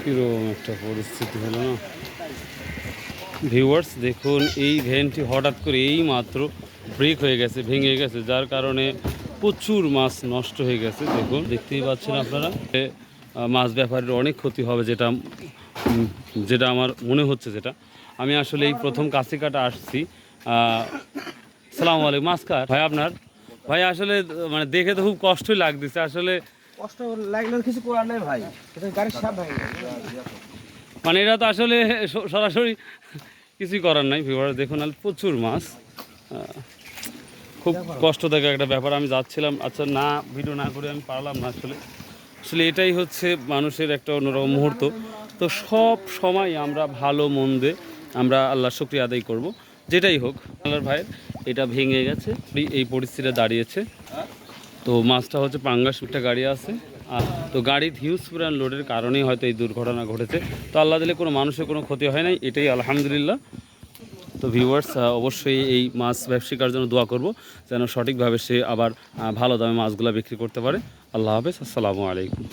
কীরকম একটা পরিস্থিতি হলো না ভিউয়ার্স। দেখুন এই ভ্যানটি হঠাৎ করে এই মাত্র ব্রেক হয়ে গেছে, ভেঙে গেছে, যার কারণে প্রচুর মাছ নষ্ট হয়ে গেছে। দেখুন দেখতেই পাচ্ছেন আপনারা, মাছ ব্যাপারের অনেক ক্ষতি হবে, যেটা আমার মনে হচ্ছে। যেটা আমি আসলে এই প্রথম কাছিকাটা আসছি। সালামু আলাইকুম। মাছ কার ভাই আপনার? ভাই আসলে মানে দেখে তো খুব কষ্টই লাগতেছে আসলে। কষ্ট লাগলে কিছু করার নেই ভাই, গাড়ির সাপ ভাই। মানে এটা তো আসলে সরাসরি কিছুই করার নাই। ভিউয়ার্স দেখুন প্রচুর মাছ, খুব কষ্টদায়ক একটা ব্যাপার। আমি যাচ্ছিলাম, আচ্ছা না ভিডিও না করে আমি পারলাম না আসলে। আসলে এটাই হচ্ছে মানুষের একটা অন্যরকম মুহূর্ত। তো সব সময় আমরা ভালো মন্দে আমরা আল্লাহর শুকরিয়া আদায় করব, যেটাই হোক। আল্লাহর ভাইয়ের এটা ভেঙে গেছে, এই পরিস্থিতিতে দাঁড়িয়েছে। তো মাছটা হচ্ছে পাঙ্গাস একটা গাড়ি আছে, আর তো গাড়ির হিউজ পরিমাণ লোডের কারণেই হয়তো এই দুর্ঘটনা ঘটেছে। তো আল্লাহ দিলে কোনো মানুষের কোনো ক্ষতি হয় নাই, এটাই আলহামদুলিল্লাহ। তো ভিউয়ার্স অবশ্যই এই মাছ ব্যবসায়িকার জন্য দোয়া করব, যেন সঠিকভাবে সে আবার ভালো দামে মাছগুলো বিক্রি করতে পারে। আল্লাহ হাফেজ, আসসালামু আলাইকুম।